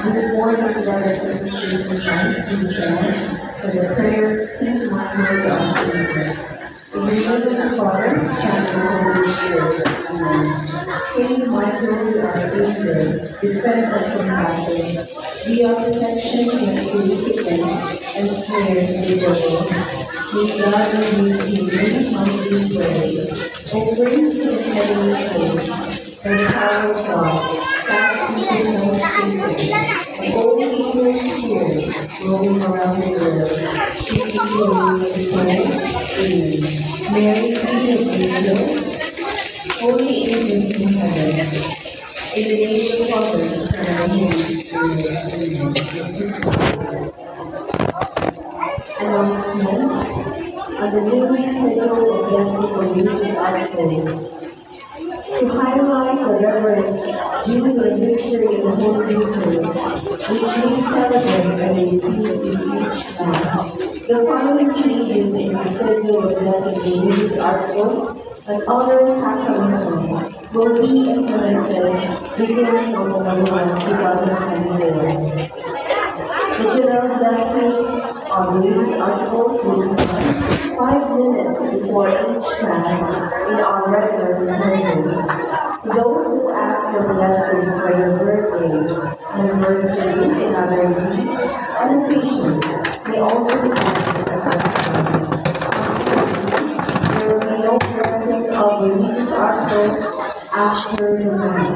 Good morning, brothers and sisters in Christ. Please stand for the prayer, Saint Michael the Archangel. In the name of the Father, Son, and Holy Spirit. Amen. Saint Michael the Archangel, defend us from battle. Be our protection against the wickedness and snares of the devil. May God rebuke you in humbly pray. O Prince of heavenly hosts, by the power of God, cast people down Satan, and all evil spirits roaming around the world, seeking the ruin of souls. Amen. Mary, Queen of Angels, holy angels in heaven, in the name of the Father, the Son, and the Holy Spirit. Amen. This is the announcement on the new schedule of blessing for religious articles. To highlight the reverence due to the history of the Holy Eucharist, which we celebrate and receive in each Mass, the following changes in the schedule of blessed religious articles and other sacramentals will be implemented beginning on November 1, 2024. The general blessing of religious articles will be done 5 minutes before each Mass in our regular services. Those who ask for blessings for their birthdays, anniversaries, and other feasts and occasions may also be asked at that time. Consequently, there will be no blessing of religious articles after the Mass.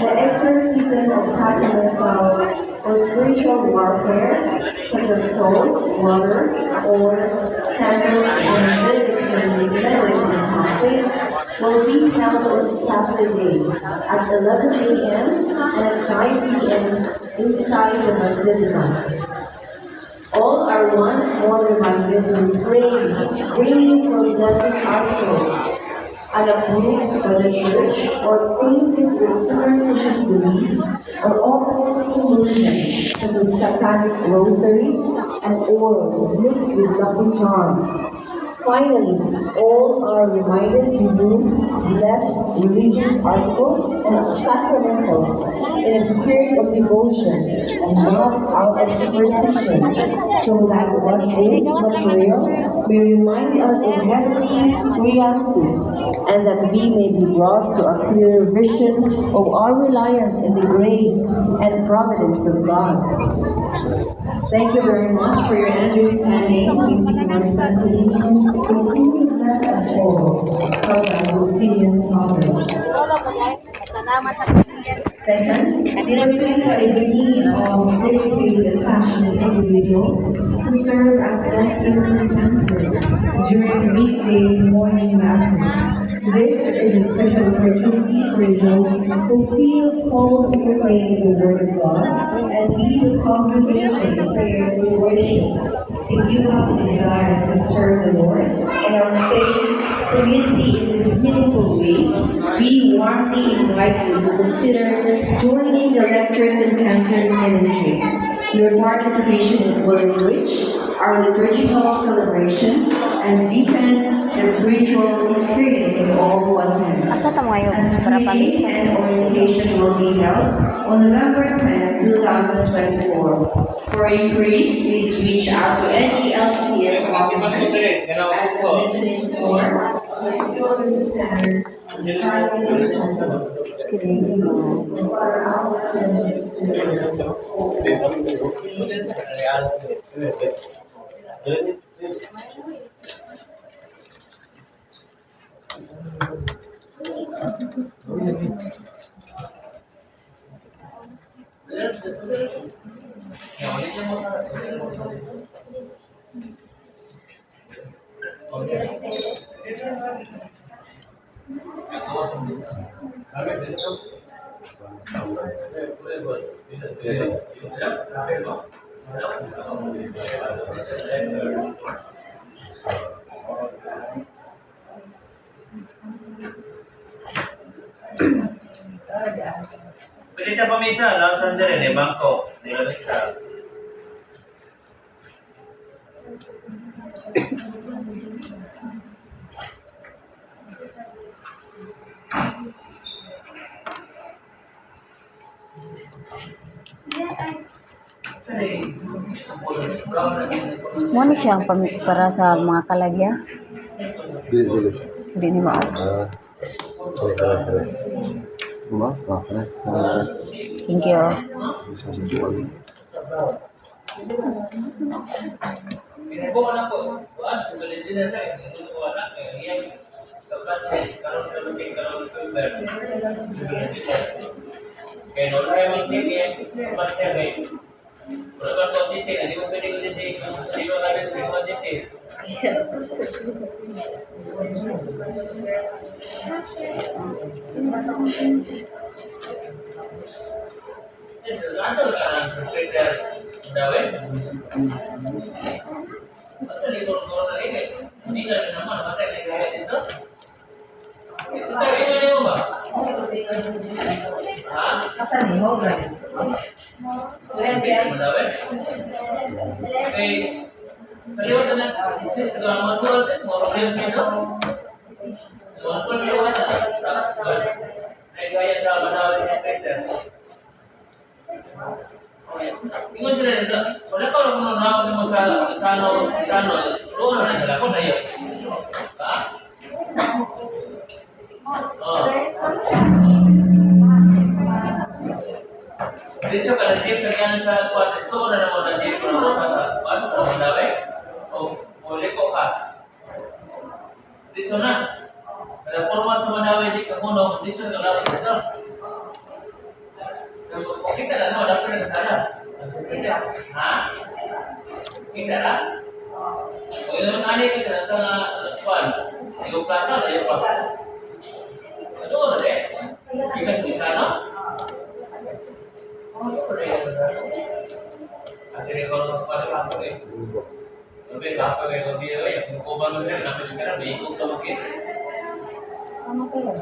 The exorcism of sacramentals or spiritual warfare, such as salt, water, oil, candles, and medicine classes, will be held on Saturdays at 11 a.m. and at 5 p.m. inside the Basilica. All are once more reminded to refrain bringing for blessed articles unapproved by the Church or tainted with superstitious beliefs or occult symbolism, such as satanic rosaries and oils mixed with lucky charms. Finally, all are reminded to use blessed religious articles and sacramentals in a spirit of devotion and not out of superstition, so that what is material may remind us of heavenly realities, and that we may be brought to a clear vision of our reliance in the grace and providence of God. Thank you very much for your understanding. May Signor Sant'Elino continue to bless us all from the Augustinian Fathers. Second, the Basilica is in need of dedicated and passionate individuals to serve as lectors and cantors during weekday morning masses. This is a special opportunity for those who feel called to proclaim the Word of God and lead the congregation in prayer and worship. If you have a desire to serve the Lord and our faith community in this meaningful way, we warmly invite you to consider joining the Lectors and Cantors ministry. Your participation will enrich our liturgical celebration and deepen the spiritual experience of all who attend. A screening and orientation will be held on November 10, 2024. For inquiries, please reach out to any LCF officer at the visiting or the children's centers and private centers. Pilita pa misa, langsung dari nih bangko, di Indonesia. Mo ni siyang para sa mga kalagya. Dili. Hindi ni mao. Kare. Kare. Thank you. Bukan aku, bukan beli di sana, itu bukan aku, yang sebenarnya kalau lebih kalau ber, kayak orang yang ini pasti ada. Kalau kau titik, ada yang beli titik, di luar ada semua titik. Ada kan sepeda dawet. Masa di korang ini, ini ada nama masa di dawet itu. Itu dari mana juga? Hah? Asan ni mo ba? Dawet. Kalian ada segala macam mau beli itu. Walaupun dia ada, gaya dalam dawet sepeda. Ingat tidak? Kalau kalau mengenal masalah sana, doa nanti lah kau naya. Jadi kalau dia sekian saat kuat itu ada nama dia kalau masa kuat mendawe, boleh kok kah? Di sana ada format mendawe di kamu di sana kalau kita kita dah tahu dapat ke sana. Hah? Kita dah. Kalau nanti kita sana kuat, itu plaza ada ya pak. Betul deh. Kita di sana. Akhirnya kalau pada apa deh? Lebih apa yang dia yang berkorban itu nanti sekarang berikut kalau kita. Tama kayo.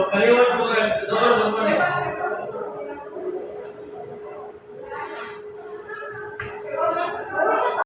Kaliwat ko